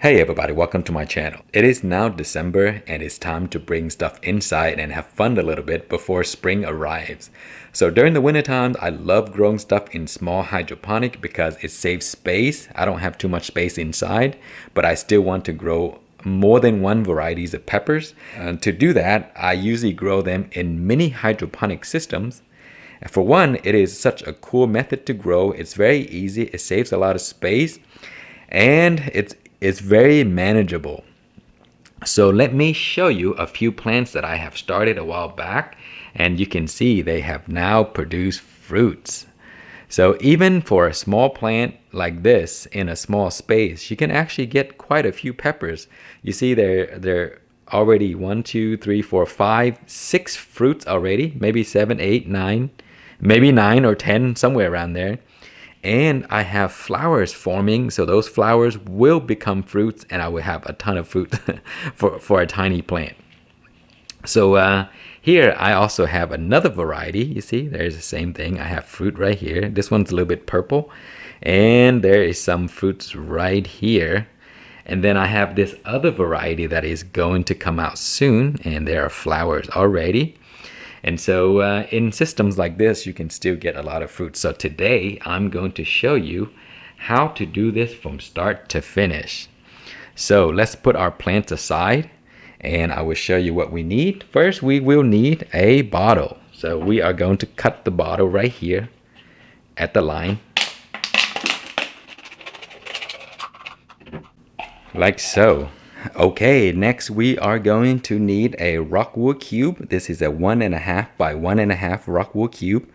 Hey everybody, welcome to my channel. It is now December and it's time to bring stuff inside and have fun a little bit before spring arrives. So during the winter times, I love growing stuff in small hydroponic because it saves space. I don't have too much space inside, but I still want to grow more than one varieties of peppers. And to do that, I usually grow them in mini hydroponic systems. And for one, it is such a cool method to grow. It's very easy, it saves a lot of space, and it's very manageable. So let me show you a few plants that I have started a while back, and you can see they have now produced fruits. So even for a small plant like this in a small space, you can actually get quite a few peppers. You see they're already 1, 2, 3, 4, 5, 6 fruits already, maybe 7, 8, 9, maybe 9 or 10, somewhere around there. And I have flowers forming, so those flowers will become fruits and I will have a ton of fruit for a tiny plant. So here I also have another variety. You see, there's the same thing. I have fruit right here. This one's a little bit purple, and there is some fruits right here. And then I have this other variety that is going to come out soon, and there are flowers already. And so in systems like this, you can still get a lot of fruit. So today I'm going to show you how to do this from start to finish. So let's put our plants aside and I will show you what we need. First, we will need a bottle. So we are going to cut the bottle right here at the line, like so. Okay, next we are going to need a Rockwool cube. This is a 1.5 by 1.5 Rockwool cube.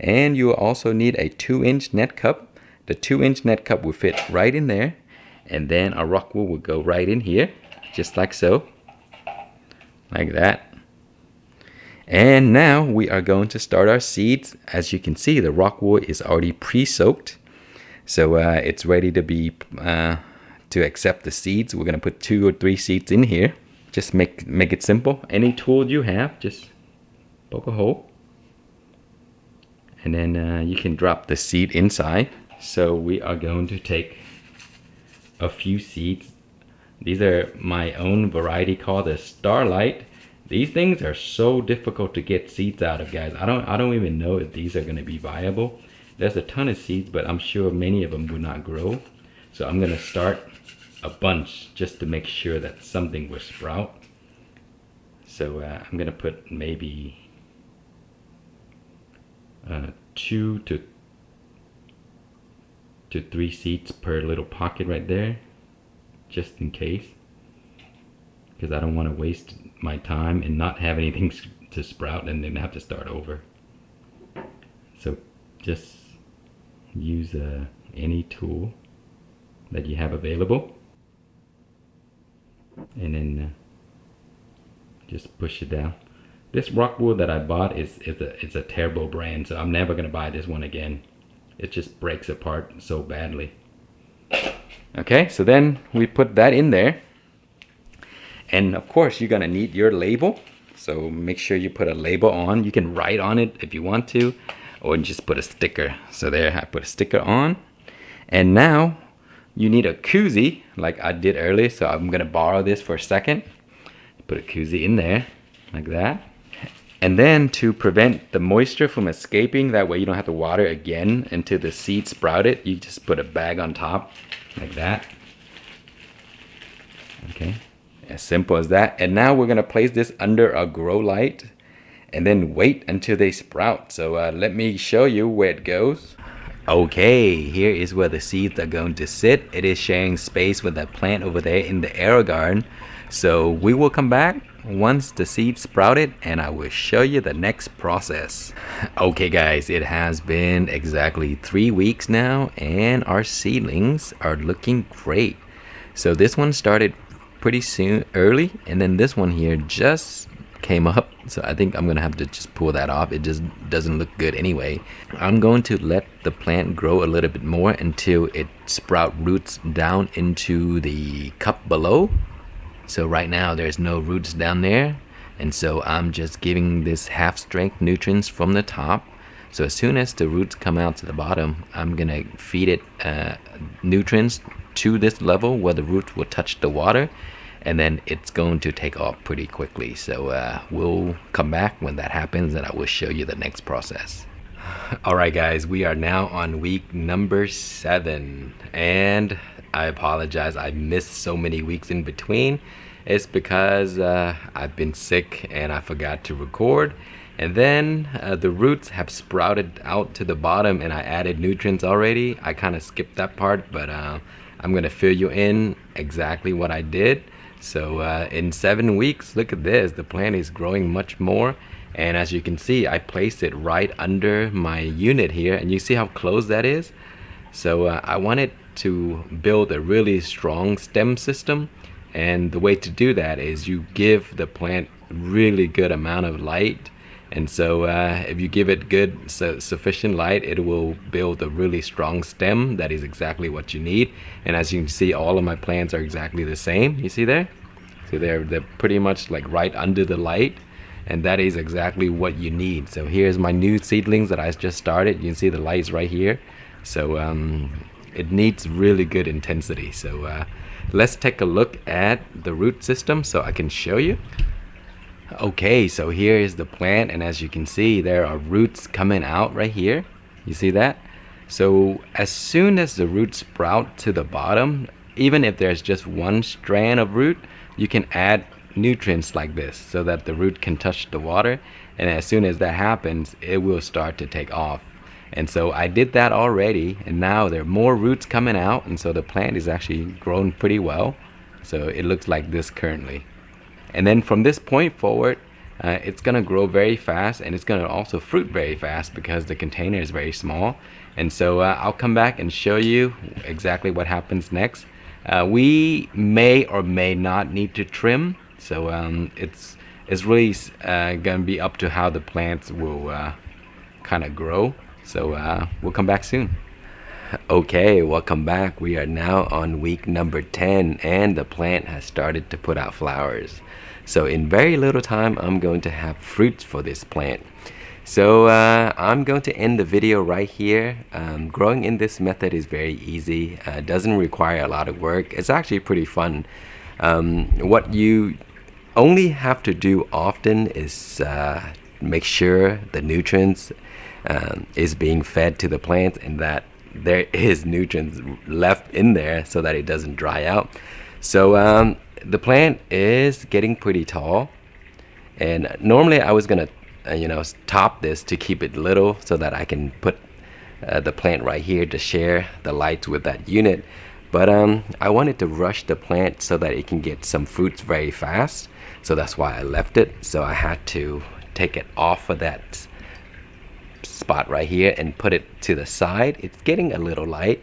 And you will also need a 2-inch Netcup. The 2-inch Netcup will fit right in there. And then our Rockwool will go right in here, just like so. Like that. And now we are going to start our seeds. As you can see, the Rockwool is already pre-soaked. So it's ready to be... to accept the seeds. We're gonna put 2 or 3 seeds in here. Just make it simple. Any tool you have, just poke a hole, and then you can drop the seed inside. So we are going to take a few seeds. These are my own variety called the Starlight. These things are so difficult to get seeds out of, guys. I don't even know if these are going to be viable. There's a ton of seeds, but I'm sure many of them will not grow. So I'm gonna start a bunch just to make sure that something will sprout. So I'm gonna put maybe 2 to 3 seeds per little pocket right there, just in case, because I don't want to waste my time and not have anything to sprout and then have to start over. So just use any tool that you have available, and then just push it down. This Rockwool that I bought is a terrible brand, so I'm never gonna buy this one again. It just breaks apart so badly. Okay, so then we put that in there, and of course you're gonna need your label. So make sure you put a label on. You can write on it if you want to, or just put a sticker. So there, I put a sticker on, and now you need a koozie like I did earlier, so I'm gonna borrow this for a second. Put a koozie in there, like that. And then to prevent the moisture from escaping, that way you don't have to water again until the seed sprouted, you just put a bag on top, like that. Okay, as simple as that. And now we're gonna place this under a grow light and then wait until they sprout. So let me show you where it goes. Okay, here is where the seeds are going to sit. It is sharing space with that plant over there in the air garden. So we will come back once the seeds sprouted and I will show you the next process. Okay guys, it has been exactly 3 weeks now and our seedlings are looking great. So this one started pretty soon, early, and then this one here just came up. So I think I'm gonna have to just pull that off. It just doesn't look good anyway. I'm going to let the plant grow a little bit more until it sprout roots down into the cup below. So right now there's no roots down there, and so I'm just giving this half strength nutrients from the top. So as soon as the roots come out to the bottom, I'm gonna feed it nutrients to this level where the roots will touch the water, and then it's going to take off pretty quickly. So we'll come back when that happens and I will show you the next process. Alright guys, we are now on week number 7, and I apologize, I missed so many weeks in between. It's because I've been sick and I forgot to record, and then the roots have sprouted out to the bottom and I added nutrients already. I kind of skipped that part, but I'm gonna fill you in exactly what I did. So in 7 weeks, look at this, the plant is growing much more. And as you can see, I placed it right under my unit here, and you see how close that is. So I wanted to build a really strong stem system, and the way to do that is you give the plant really good amount of light. And so if you give it good sufficient light, it will build a really strong stem. That is exactly what you need. And as you can see, all of my plants are exactly the same. You see there? So they're pretty much like right under the light, and that is exactly what you need. So here's my new seedlings that I just started. You can see the lights right here. So it needs really good intensity. So let's take a look at the root system so I can show you. Okay, so here is the plant, and as you can see, there are roots coming out right here. You see that? So as soon as the roots sprout to the bottom, even if there's just one strand of root, you can add nutrients like this so that the root can touch the water, and as soon as that happens, it will start to take off. And so I did that already, and now there are more roots coming out, and so the plant is actually grown pretty well. So it looks like this currently. And then from this point forward, it's gonna grow very fast, and it's gonna also fruit very fast because the container is very small. And so I'll come back and show you exactly what happens next. We may or may not need to trim. So it's really gonna be up to how the plants will kind of grow. So we'll come back soon. Okay, welcome back. We are now on week number 10, and the plant has started to put out flowers. So in very little time, I'm going to have fruits for this plant. So I'm going to end the video right here. Growing in this method is very easy. Doesn't require a lot of work. It's actually pretty fun. What you only have to do often is make sure the nutrients is being fed to the plant, and that there is nutrients left in there so that it doesn't dry out. So the plant is getting pretty tall, and normally I was gonna top this to keep it little so that I can put the plant right here to share the lights with that unit. But I wanted to rush the plant so that it can get some fruits very fast, so that's why I left it. So I had to take it off of that spot right here and put it to the side. It's getting a little light,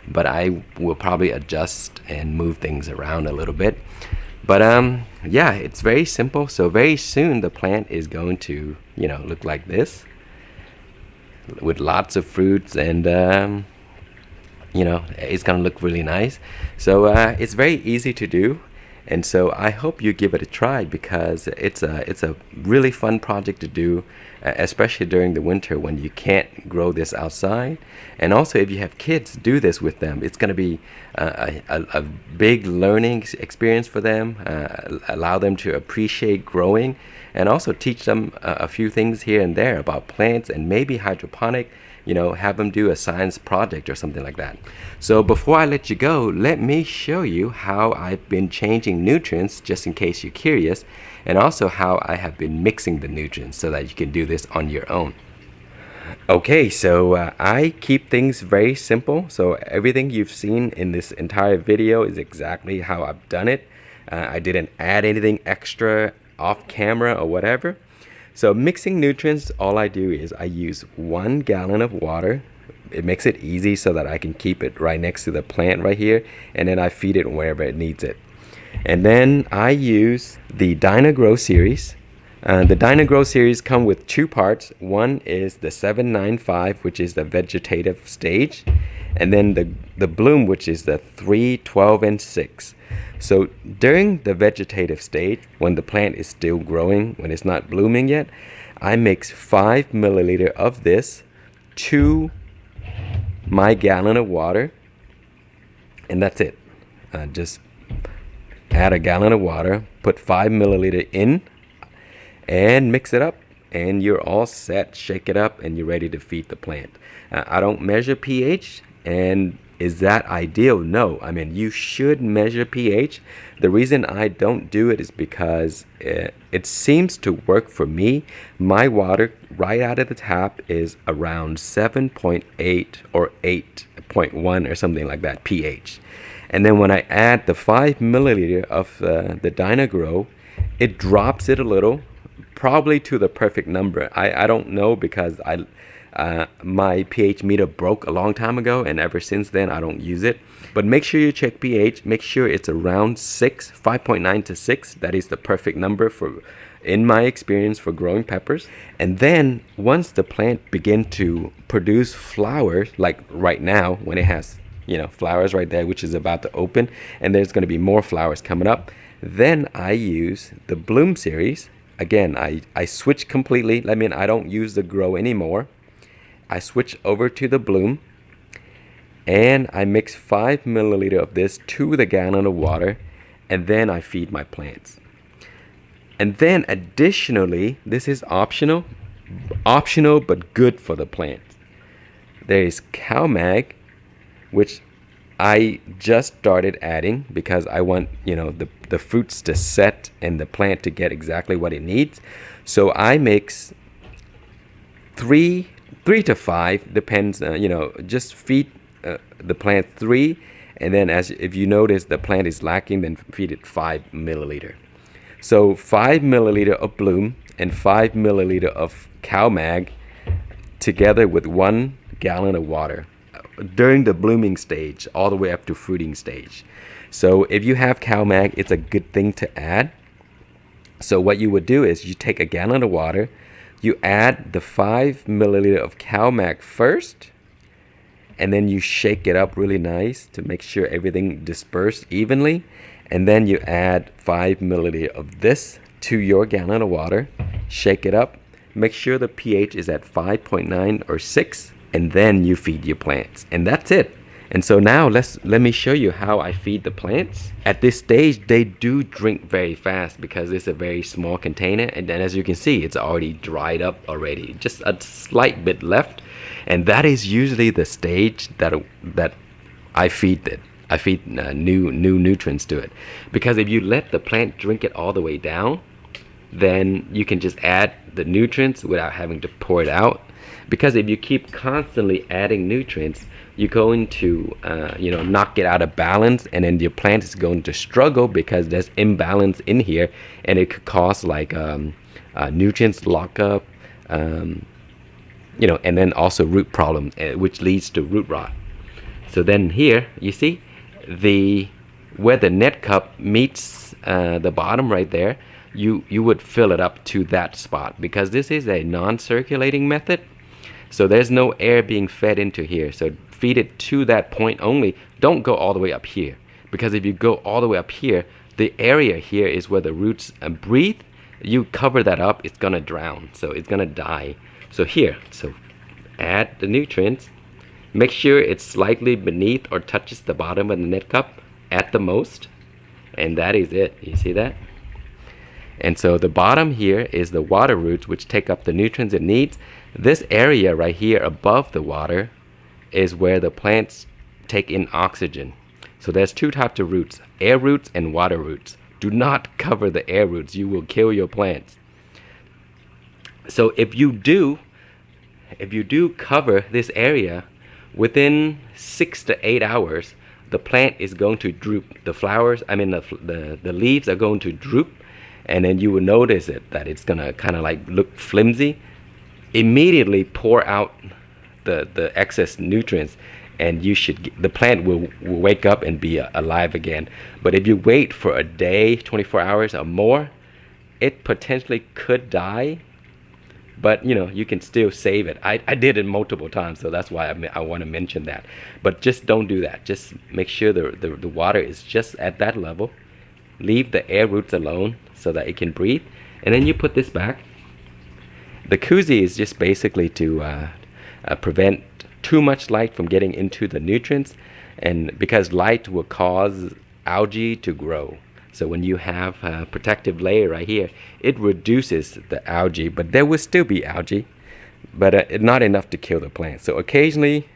but I will probably adjust and move things around a little bit. But yeah, it's very simple. So very soon the plant is going to look like this, with lots of fruits, and it's gonna look really nice. So it's very easy to do, and so I hope you give it a try, because it's a really fun project to do, especially during the winter when you can't grow this outside. And also, if you have kids, do this with them. It's gonna be a big learning experience for them. Allow them to appreciate growing, and also teach them a few things here and there about plants, and maybe hydroponic. Have them do a science project or something like that. So before I let you go, let me show you how I've been changing nutrients, just in case you're curious, and also how I have been mixing the nutrients so that you can do this on your own. Okay, so I keep things very simple. So everything you've seen in this entire video is exactly how I've done it. I didn't add anything extra off camera or whatever. So mixing nutrients, all I do is I use 1 gallon of water. It makes it easy so that I can keep it right next to the plant right here, and then I feed it wherever it needs it. And then I use the Dynagrow series. The Dynagrow series come with 2 parts. One is the 795, which is the vegetative stage, and then the bloom, which is the 3, 12, and 6. So during the vegetative stage, when the plant is still growing, when it's not blooming yet, I mix 5 milliliter of this to my gallon of water. And that's it. Just add a gallon of water, put 5 milliliter in, and mix it up, and you're all set. Shake it up, and you're ready to feed the plant. I don't measure pH, and is that ideal? No. I mean, you should measure pH. The reason I don't do it is because it seems to work for me. My water right out of the tap is around 7.8 or 8.1 or something like that pH. And then when I add the 5 milliliter of the Dynagrow, it drops it a little, probably to the perfect number. I don't know, because my pH meter broke a long time ago, and ever since then I don't use it. But make sure you check pH. Make sure it's around 6, 5.9 to 6. That is the perfect number for, in my experience, for growing peppers. And then once the plant begin to produce flowers, like right now when it has flowers right there, which is about to open, and there's going to be more flowers coming up, then I use the Bloom series. Again, I switch completely. I mean, I don't use the Grow anymore. I switch over to the Bloom, and I mix 5 milliliter of this to the gallon of water, and then I feed my plants. And then additionally, this is optional but good for the plants. There is CalMag, which I just started adding because I want the fruits to set and the plant to get exactly what it needs. So I mix 3 to 5, depends. Just feed the plant 3, and then if you notice the plant is lacking, then feed it 5 milliliter. So 5 milliliter of Bloom and 5 milliliter of CalMag together with 1 gallon of water during the blooming stage all the way up to fruiting stage. So if you have CalMag, it's a good thing to add. So what you would do is you take a gallon of water, you add the 5 milliliter of CalMag first, and then you shake it up really nice to make sure everything disperses evenly. And then you add 5 milliliter of this to your gallon of water, shake it up, make sure the pH is at 5.9 or 6, and then you feed your plants. And that's it. And so now let me show you how I feed the plants. At this stage, they do drink very fast because it's a very small container, and then as you can see, it's already dried up already, just a slight bit left. And that is usually the stage that I feed it. I feed new nutrients to it, because if you let the plant drink it all the way down, then you can just add the nutrients without having to pour it out. Because if you keep constantly adding nutrients, you're going to knock it out of balance, and then your plant is going to struggle because there's imbalance in here, and it could cause like nutrients lockup, and then also root problem, which leads to root rot. So then here you see where the Netcup meets the bottom right there, you would fill it up to that spot, because this is a non-circulating method. So there's no air being fed into here. So feed it to that point only. Don't go all the way up here, because if you go all the way up here, the area here is where the roots breathe. You cover that up, it's gonna drown, so it's gonna die. So add the nutrients. Make sure it's slightly beneath or touches the bottom of the Netcup at the most, and that is it. You see that? And so the bottom here is the water roots, which take up the nutrients it needs. This area right here above the water is where the plants take in oxygen. So there's 2 types of roots, air roots and water roots. Do not cover the air roots. You will kill your plants. So if you do cover this area, within 6 to 8 hours, the plant is going to droop. The flowers, the leaves are going to droop, and then you will notice that it's gonna kind of like look flimsy. Immediately pour out the excess nutrients, and the plant will wake up and be alive again. But if you wait for a day, 24 hours or more, it potentially could die. But you can still save it. I did it multiple times, so that's why I want to mention that. But just don't do that. Just make sure the water is just at that level. Leave the air roots alone so that it can breathe, and then you put this back. The koozie is just basically to prevent too much light from getting into the nutrients, and because light will cause algae to grow. So when you have a protective layer right here, it reduces the algae, but there will still be algae, but not enough to kill the plant. So occasionally,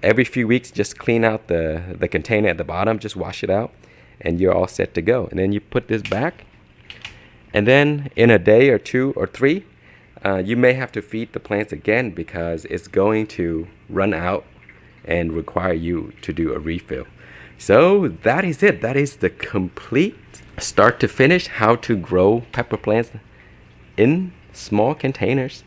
every few weeks, just clean out the container at the bottom, just wash it out, and you're all set to go. And then you put this back, and then in a day or 2 or 3, you may have to feed the plants again because it's going to run out and require you to do a refill. So that is it. That is the complete start to finish how to grow pepper plants in small containers.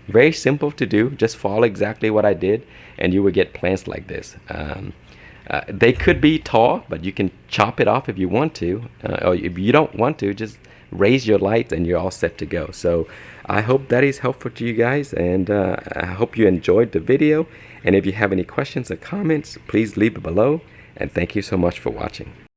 Very simple to do. Just follow exactly what I did and you will get plants like this. They could be tall, but you can chop it off if you want to. Or if you don't want to, just raise your lights and you're all set to go. So I hope that is helpful to you guys, and I hope you enjoyed the video. And if you have any questions or comments, please leave it below. And thank you so much for watching.